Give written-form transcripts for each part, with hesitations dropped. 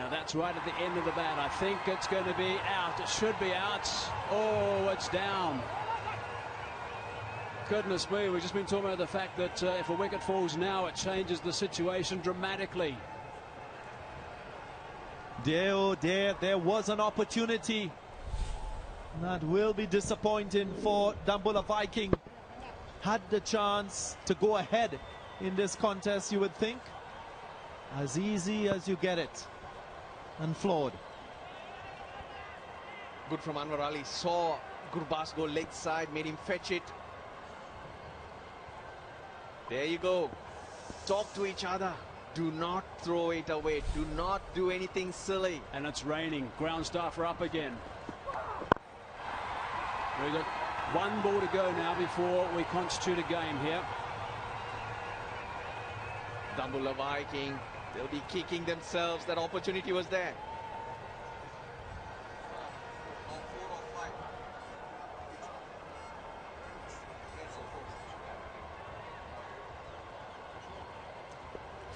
Now that's right at the end of the bat. I think it's going to be out. It should be out. Oh, it's down. Goodness me, we've just been talking about the fact that if a wicket falls now, it changes the situation dramatically. There was an opportunity. That will be disappointing for Dambulla Viking. Had the chance to go ahead in this contest, you would think. As easy as you get it. And flawed. Good from Anwar Ali. Saw Gurbaz go leg side, made him fetch it. There you go. Talk to each other. Do not throw it away. Do not do anything silly. And it's raining. Ground staff are up again. We've got one ball to go now before we constitute a game here. Dambulla Viking, they'll be kicking themselves. That opportunity was there.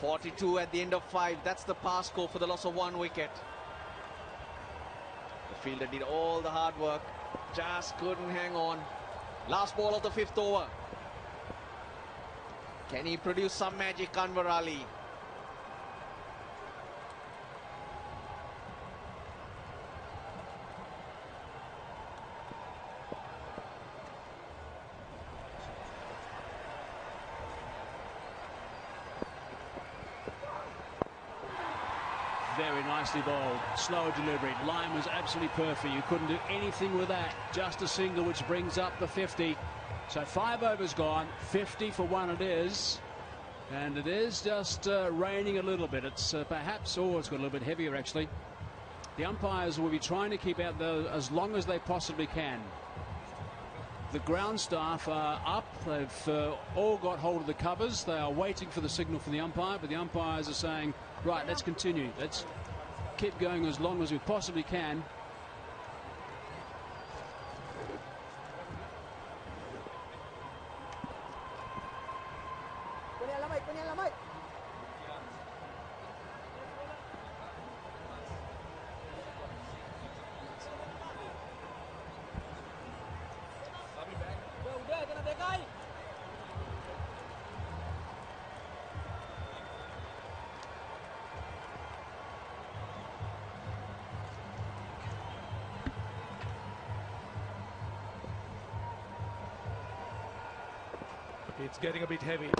.42 at the end of 5. That's the pass score for the loss of 1 wicket. The fielder did all the hard work. Just couldn't hang on. Last ball of the 5th over. Can he produce some magic, Anwar Ali? Very nicely bowled. Slow delivery. Line was absolutely perfect. You couldn't do anything with that. Just a single, which brings up the 50. So 5 overs gone. 50 for 1 it is. And it is just raining a little bit. It's perhaps, oh, it's got a little bit heavier actually. The umpires will be trying to keep out as long as they possibly can. The ground staff are up. They've all got hold of the covers. They are waiting for the signal from the umpire, but the umpires are saying, right, let's continue. Let's keep going as long as we possibly can. It's getting a bit heavy.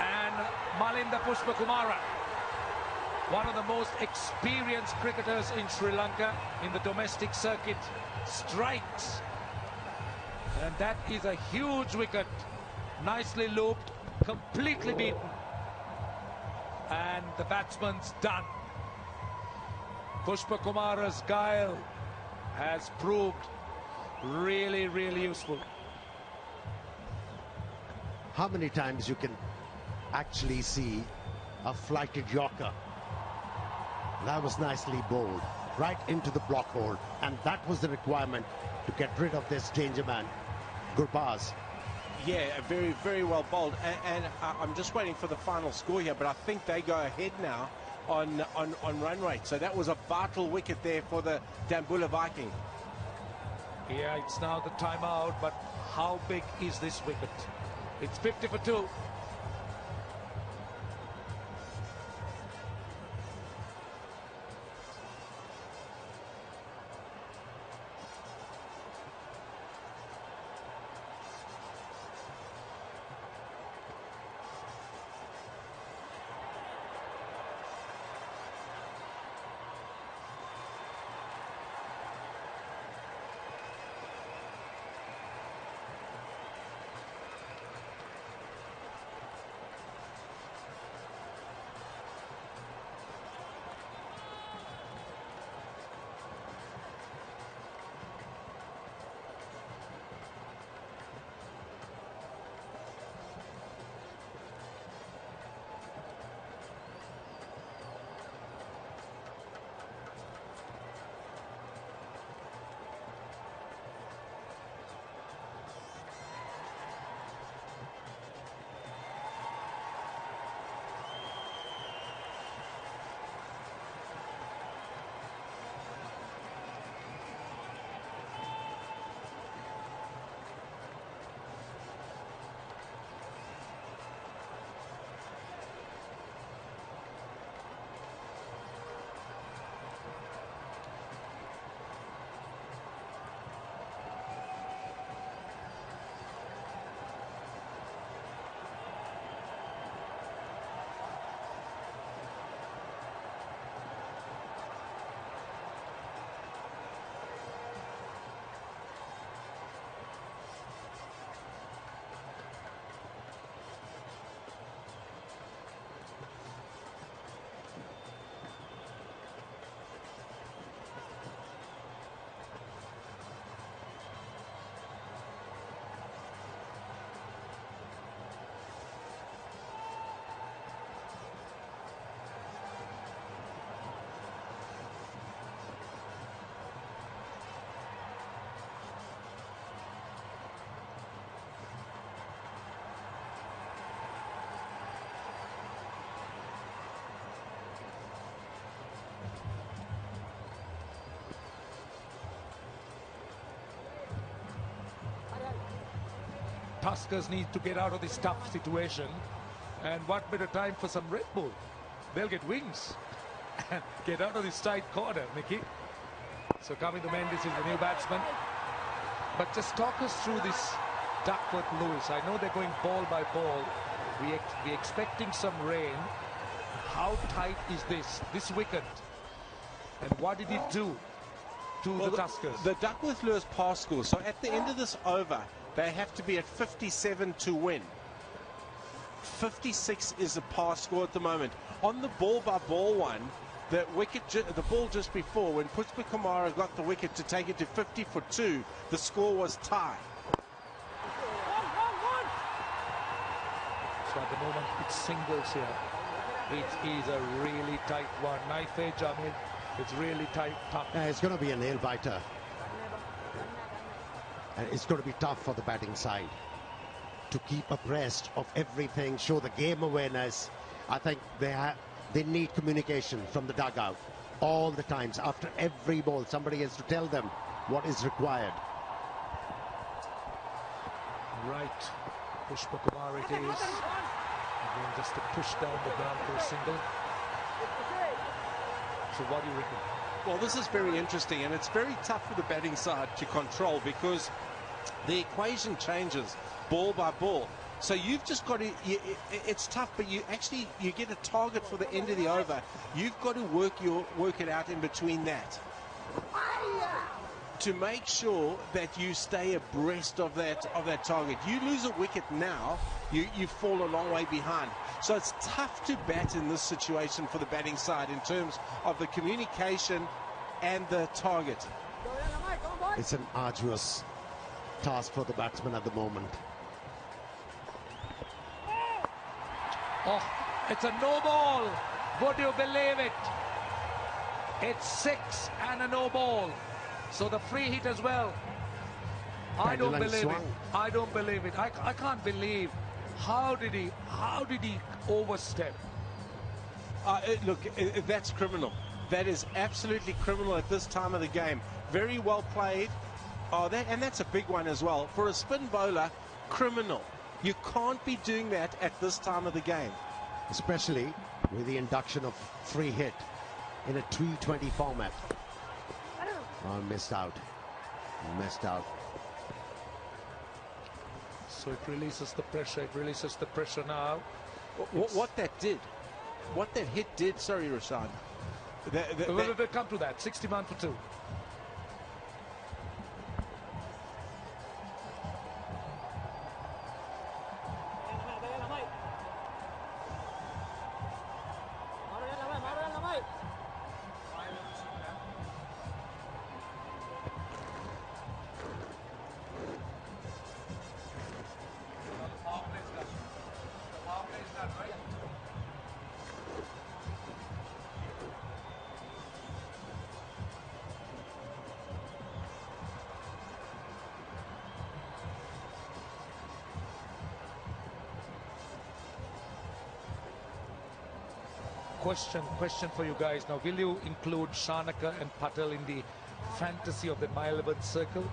And Malinda Pushpakumara, one of the most experienced cricketers in Sri Lanka in the domestic circuit, strikes. And that is a huge wicket. Nicely looped, completely beaten. And the batsman's done. Pushpakumara's guile has proved really, really useful. How many times you can actually see a flighted yorker? That was nicely bowled right into the block hole, and that was the requirement to get rid of this danger man, Gurbaz. Yeah, very, very well bowled, and I'm just waiting for the final score here, but I think they go ahead now on run rate. So that was a vital wicket there for the Dambulla Viking. Yeah, it's now the timeout, but how big is this wicket? It's 50 for 2. Tuskers need to get out of this tough situation. And what better time for some Red Bull? They'll get wings and get out of this tight corner, Mickey. So coming to Mendes is the new batsman. But just talk us through this Duckworth-Lewis. I know they're going ball by ball. We're expecting some rain. How tight is this wicket? And what did it do to the Tuskers? The Duckworth-Lewis pass score. So at the end of this over, they have to be at 57 to win. 56 is the pass score at the moment. On the ball-by-ball one, the ball just before, when Pushpa Kumara got the wicket to take it to 50 for 2, the score was tie. So at the moment, it's singles here. It is a really tight one. Knife edge, Jamil. It's really tight, tough. Yeah, it's going to be a nail-biter. And it's going to be tough for the batting side to keep abreast of everything, show the game awareness. I think they need communication from the dugout all the times. After every ball, somebody has to tell them what is required. Right. Pushpa Kumar it is. Again, just to push down the ground for a single. So what do you reckon? Well, this is very interesting, and it's very tough for the batting side to control because the equation changes ball by ball. So you've just got to, it's tough, but you get a target for the end of the over. You've got to work it out in between that to make sure that you stay abreast of that target. You lose a wicket now, you fall a long way behind. So it's tough to bat in this situation for the batting side in terms of the communication and the target. It's an arduous task for the batsman at the moment. Oh, it's a no ball. Would you believe it? It's 6 and a no ball. So the free hit as well. I don't believe it. I don't believe it. I can't believe. How did he overstep? Look, that's criminal. That is absolutely criminal at this time of the game. Very well played. And that's a big one as well. For a spin bowler, criminal. You can't be doing that at this time of the game. Especially with the induction of free hit in a T20 format. Oh, missed out. Missed out. So it releases the pressure. It releases the pressure now. What that hit did, sorry, Rashad. We'll come to that. 60 man for 2. Question for you guys now. Will you include Shanaka and Patel in the fantasy of the My 11 Circle,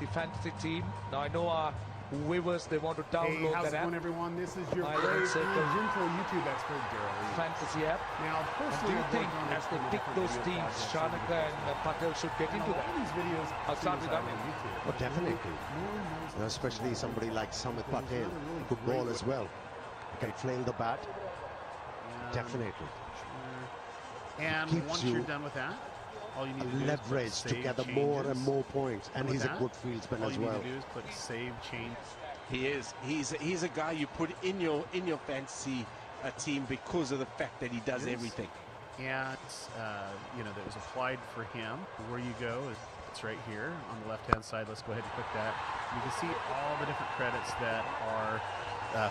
the fantasy team? Now I know our viewers, they want to download how's that it app. going, everyone? This is your My brave 11 Circle and gentle YouTube expert, Daryl. fantasy app. Now, And personally, do you I've think, worked on as this they from a pick different those video teams, project, Shanaka and Patel should get into a lot of that? these videos I'll start with on Amit. YouTube. Oh, definitely. Especially somebody like Samit Patel, good ball as well. Can flail the bat. Definitely. And Keeps once you you're done with that, all you need to do leverage is to put gather save more changes. and more points, and With he's a that, good fieldsman all as you well. need to do is put save change. He is. He's a guy you put in your fantasy team because of the fact that he does everything. And that was applied for him. Where you go is it's right here on the left-hand side. Let's go ahead and click that. You can see all the different credits that are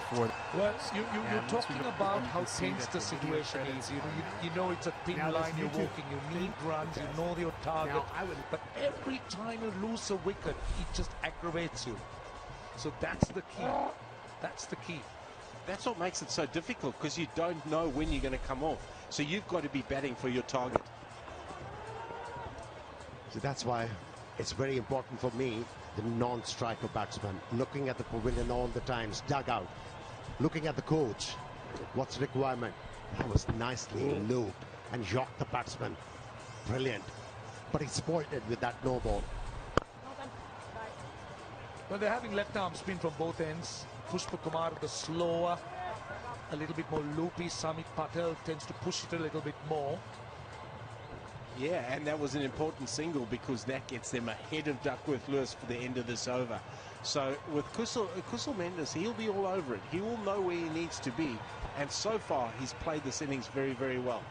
for. Well, you're talking about how tense the situation is. You know it's a thin line you're walking. You need runs. You know your target. But every time you lose a wicket, it just aggravates you. So that's the key. That's the key. That's what makes it so difficult, because you don't know when you're going to come off. So you've got to be batting for your target. So that's why it's very important for me the non-striker batsman, looking at the pavilion all the times, dugout, looking at the coach. What's the requirement? That was nicely looped and shocked the batsman. Brilliant. But he spoiled it with that no ball. Well, they're having left arm spin from both ends. Pushpa Kumar, the slower, a little bit more loopy. Samit Patel tends to push it a little bit more. Yeah, and that was an important single because that gets them ahead of Duckworth Lewis for the end of this over. So with Kusal Mendes, he'll be all over it. He will know where he needs to be. And so far, he's played this innings very, very well.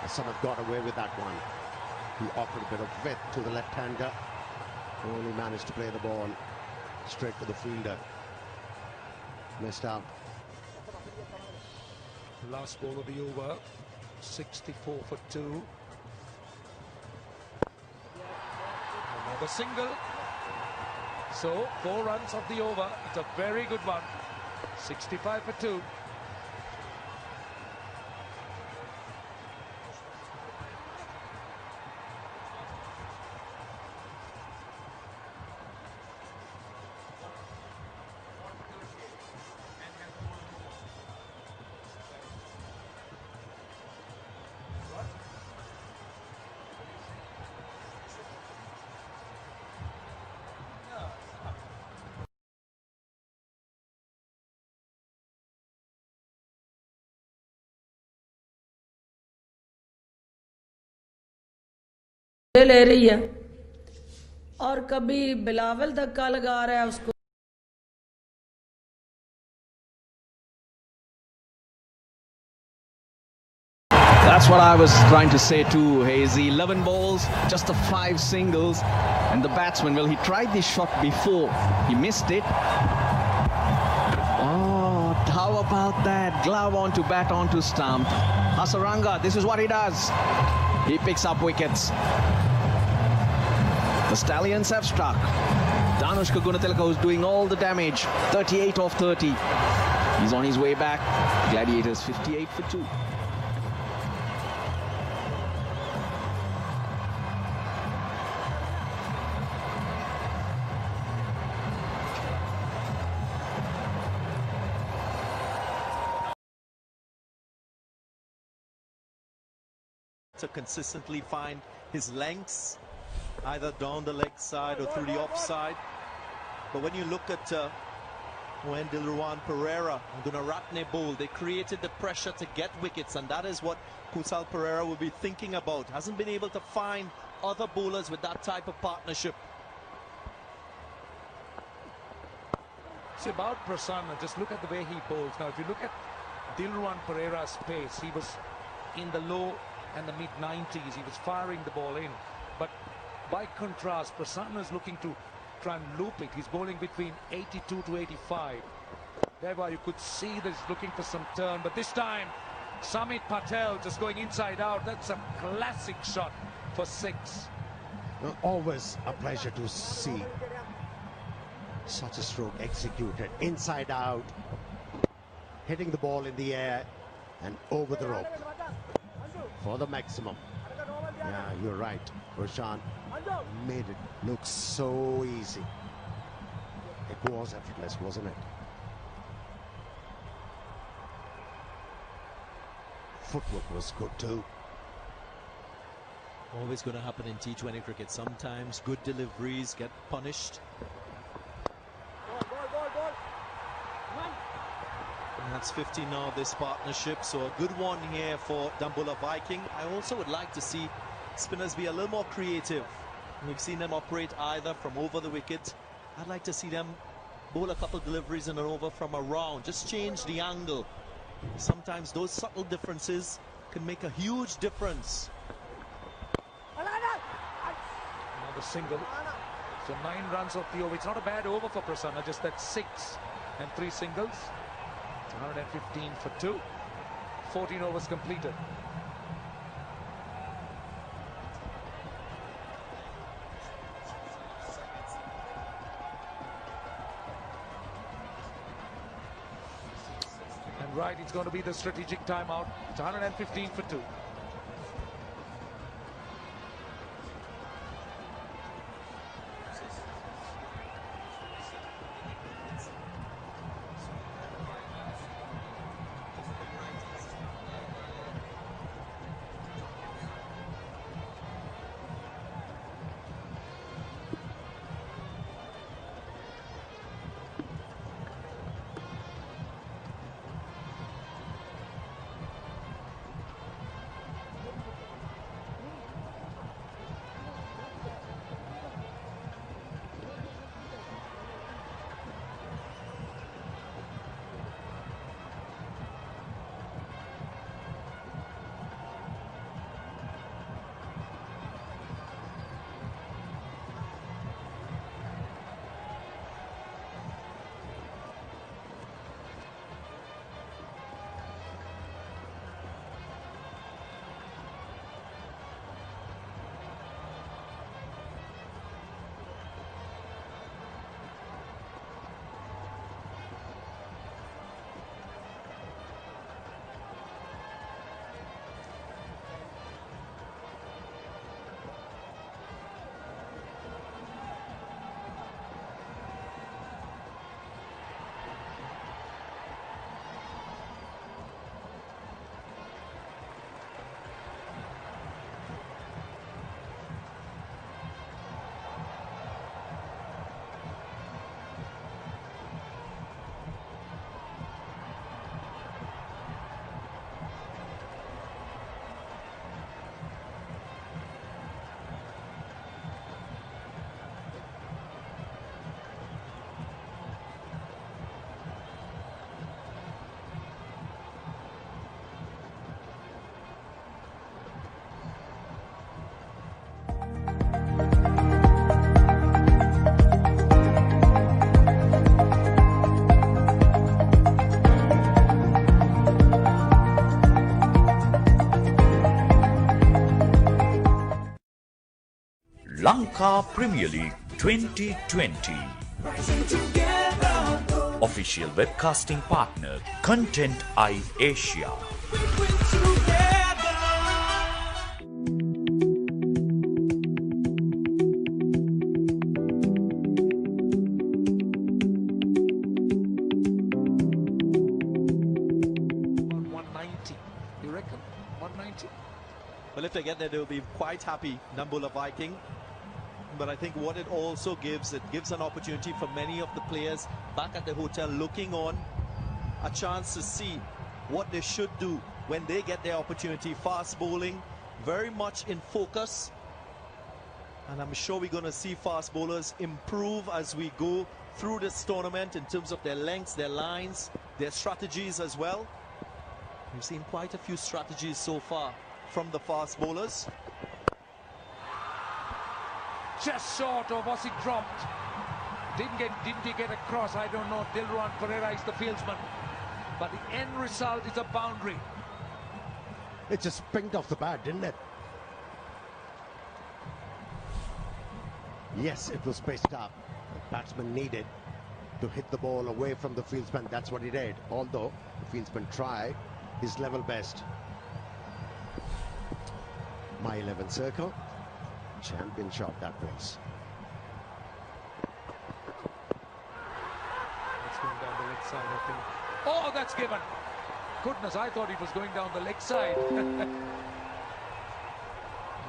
Samit got away with that one. He offered a bit of width to the left-hander. Only managed to play the ball straight to the fielder. Missed out. Last ball of the over, 64 for 2. Another single. So 4 runs of the over. It's a very good one. 65 for 2. ले रही है और कभी बिलावल धक्का लगा रहा है उसको. That's what I was trying to say too, Hazy. 11 balls, just the 5 singles. And the batsman, well, he tried this shot before. He missed it. Oh, how about that? Glove on to bat on to stump. Hasaranga, this is what he does. He picks up wickets. The Stallions have struck. Danushka Gunatilaka is doing all the damage. 38 off 30. He's on his way back. Gladiators 58 for 2. To consistently find his lengths either down the leg side or through the offside. But when you look at when Dilruwan Pereira and Gunaratne bowled, they created the pressure to get wickets, and that is what Kusal Pereira will be thinking about. Hasn't been able to find other bowlers with that type of partnership. It's about Prasanna. Just look at the way he bowls. Now, if you look at Dilruwan Pereira's pace, he was in the low and the mid-90s. He was firing the ball in. But by contrast, Prasanna is looking to try and loop it. He's bowling between 82 to 85. Thereby, you could see that he's looking for some turn. But this time, Samit Patel just going inside out. That's a classic shot for 6. Always a pleasure to see such a stroke executed. Inside out, hitting the ball in the air and over the rope for the maximum. Yeah, you're right. Roshan made it look so easy. It was effortless, wasn't it? Footwork was good too. Always going to happen in T20 cricket. Sometimes good deliveries get punished. And that's 50 now, this partnership. So a good one here for Dambulla Viking. I also would like to see spinners be a little more creative. We've seen them operate either from over the wicket. I'd like to see them bowl a couple deliveries in an over from around. Just change the angle. Sometimes those subtle differences can make a huge difference. Another single. So 9 runs off the over. It's not a bad over for Prasanna, just that 6 and 3 singles. 115 for 2. 14 overs completed. And right, it's going to be the strategic timeout. It's 115 for 2. Lanka Premier League 2020. Official webcasting partner, Content Eye Asia. Well, if they get there, they'll be quite happy, Dambulla Viking. But I think what it also gives, it gives an opportunity for many of the players back at the hotel looking on, a chance to see what they should do when they get their opportunity. Fast bowling, very much in focus. And I'm sure we're going to see fast bowlers improve as we go through this tournament in terms of their lengths, their lines, their strategies as well. We've seen quite a few strategies so far from the fast bowlers. Just short, or was he dropped? Didn't he get across? I don't know. Dilruan Pereira is the fieldsman, but the end result is a boundary. It just pinked off the bat, didn't it? Yes, it was spaced up. The batsman needed to hit the ball away from the fieldsman. That's what he did. Although the fieldsman tried his level best. My 11 circle. Champion shot that was. That's going down the leg side, I think. Oh, that's given. Goodness, I thought it was going down the leg side.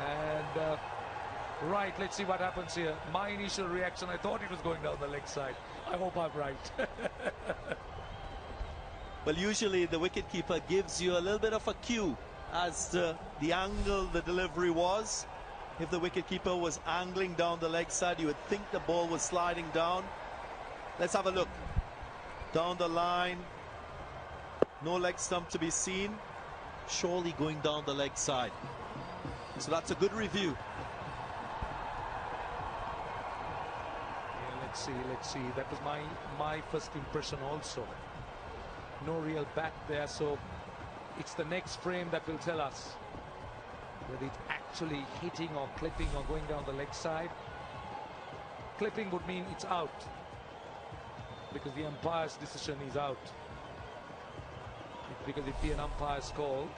And right, let's see what happens here. My initial reaction, I thought it was going down the leg side. I hope I'm right. Well, usually the wicketkeeper gives you a little bit of a cue as to the angle the delivery was. If the wicketkeeper was angling down the leg side, you would think the ball was sliding down. Let's have a look. Down the line. No leg stump to be seen. Surely going down the leg side. So that's a good review. Yeah, let's see. That was my first impression also. No real bat there, so it's the next frame that will tell us whether it's actually hitting or clipping or going down the leg side. Clipping would mean it's out, because the umpire's decision is out. Because it'd be an umpire's call.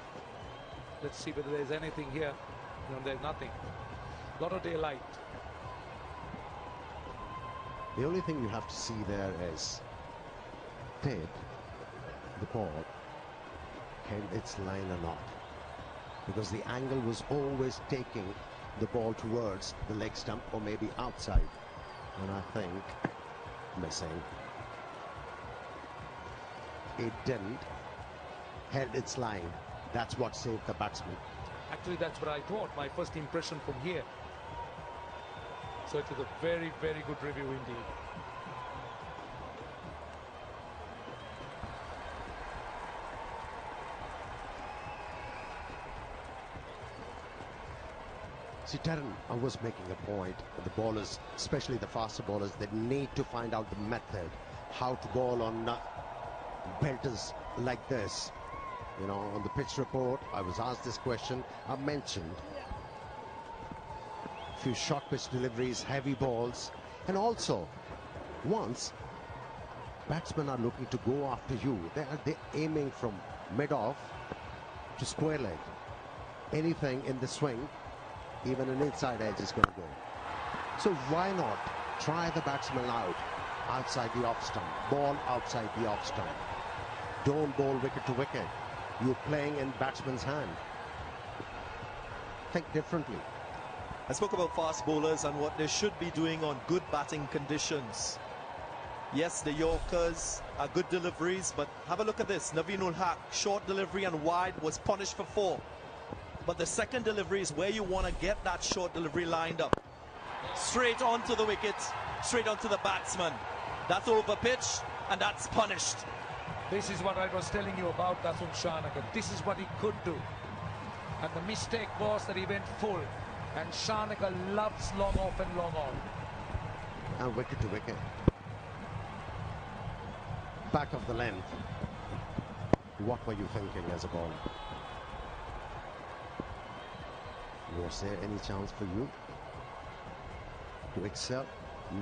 Let's see whether there's anything here. No, there's nothing. A lot of daylight. The only thing you have to see there is, did the ball hit its line or not? Because the angle was always taking the ball towards the leg stump or maybe outside. And I think missing. It didn't held its line. That's what saved the batsman. Actually, that's what I thought. My first impression from here. So it was a very, very good review indeed. See, Darren, I was making a point. The bowlers, especially the faster bowlers, they need to find out the method, how to bowl on belters like this. You know, on the pitch report, I was asked this question. I mentioned a few short pitch deliveries, heavy balls, and also once batsmen are looking to go after you, they're aiming from mid-off to square leg. Anything in the swing, even an inside edge is going to go. So why not try the batsman out outside the off stump, ball outside the off stump. Don't bowl wicket to wicket. You're playing in batsman's hand. Think differently. I spoke about fast bowlers and what they should be doing on good batting conditions. Yes, the Yorkers are good deliveries, but have a look at this. Naveen Haq, short delivery and wide, was punished for 4. But the second delivery is where you want to get that short delivery lined up. Straight onto the wicket, straight onto the batsman. That's over pitch and that's punished. This is what I was telling you about Dasun Shanaka. This is what he could do. And the mistake was that he went full. And Shanaka loves long off and long on. And wicket to wicket. Back of the length. What were you thinking as a bowler? Was there any chance for you? to excel?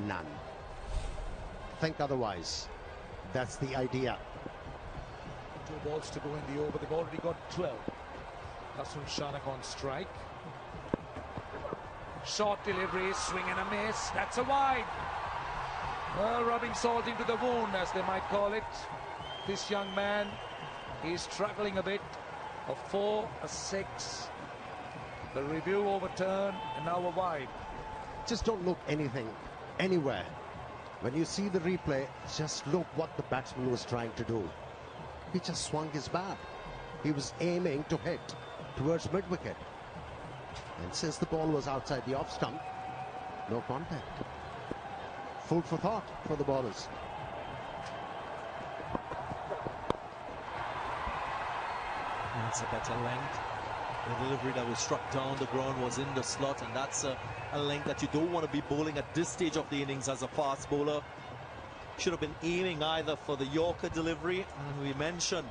None. Think otherwise. That's the idea. 2 balls to go in the over. They've already got 12. Hassan Shanak on strike. Short delivery, swing and a miss. That's a wide. Well, rubbing salt into the wound, as they might call it. This young man is struggling a bit. A 4, a 6. The review overturned, and now a wide. Just don't look anywhere. When you see the replay, just look what the batsman was trying to do. He just swung his bat. He was aiming to hit towards mid-wicket. And since the ball was outside the off stump, no contact. Food for thought for the bowlers. That's a better length. The delivery that was struck down the ground was in the slot, and that's a length that you don't want to be bowling at this stage of the innings as a fast bowler. Should have been aiming either for the Yorker delivery, and we mentioned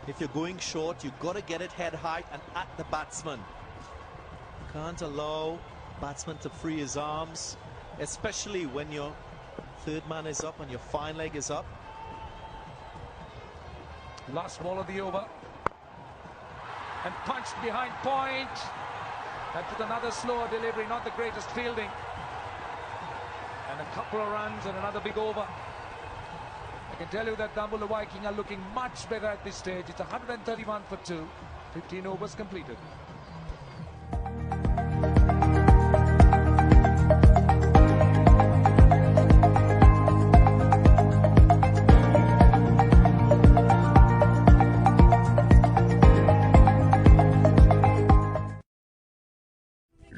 if you're going short, you've got to get it head height and at the batsman. Can't allow batsman to free his arms, especially when your third man is up and your fine leg is up. Last ball of the over. And punched behind point. That was another slower delivery, not the greatest fielding. And a couple of runs and another big over. I can tell you that Dambulla Viking are looking much better at this stage. It's 131 for 2. 15 overs completed.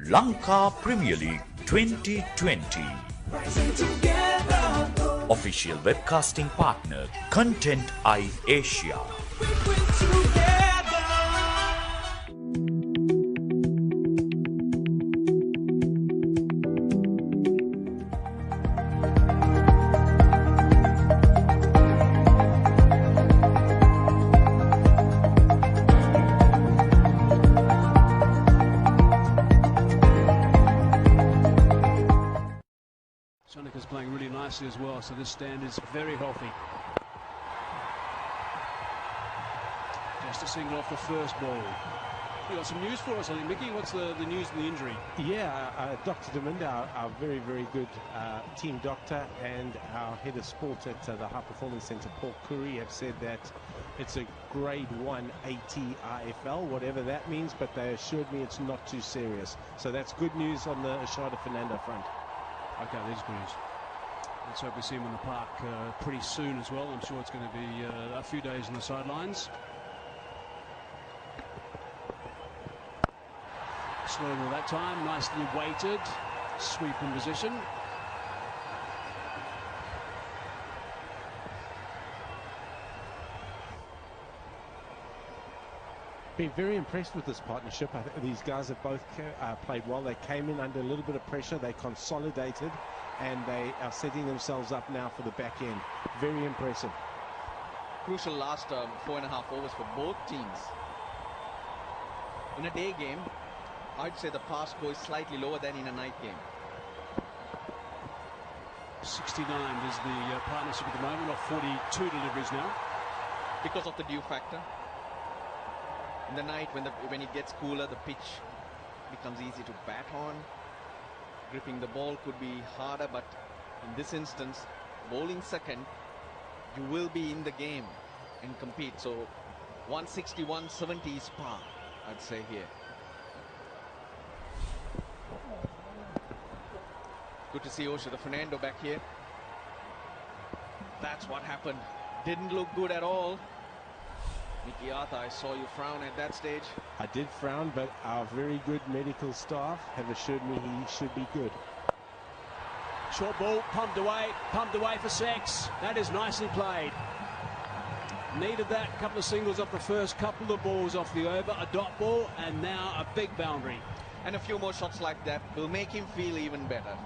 Lanka Premier League 2020. Official webcasting partner, Content Asia. Is playing really nicely as well, so this stand is very healthy. Just a single off the first ball. You got some news for us, I think, Mickey. What's the news of the injury? Yeah, Dr. Daminda, our very, very good team doctor, and our head of sport at the High Performance Centre, Paul Curry, have said that it's a grade 1 ATRFL, whatever that means, but they assured me it's not too serious. So that's good news on the Ashada Fernando front. Okay, there's good news. Let's hope we see him in the park pretty soon as well. I'm sure it's going to be a few days on the sidelines. Slow ball that time, nicely weighted, sweep in position. Been very impressed with this partnership. I think these guys have both played well. They came in under a little bit of pressure. They consolidated, and they are setting themselves up now for the back end. Very impressive. Crucial last 4.5 overs for both teams. In a day game, I'd say the pass go is slightly lower than in a night game. 69 is the partnership at the moment, of 42 deliveries now. Because of the dew factor. In the night, when it gets cooler, the pitch becomes easy to bat on. Gripping the ball could be harder, but in this instance, bowling second, you will be in the game and compete. So 160, 170 is par, I'd say here. Good to see Ashada Fernando back here. That's what happened. Didn't look good at all. Mickey Arthur, I saw you frown at that stage. I did frown, but our very good medical staff have assured me he should be good. Short ball, pumped away for 6. That is nicely played. Needed that, couple of singles off the first couple of balls off the over, a dot ball, and now a big boundary. And a few more shots like that will make him feel even better.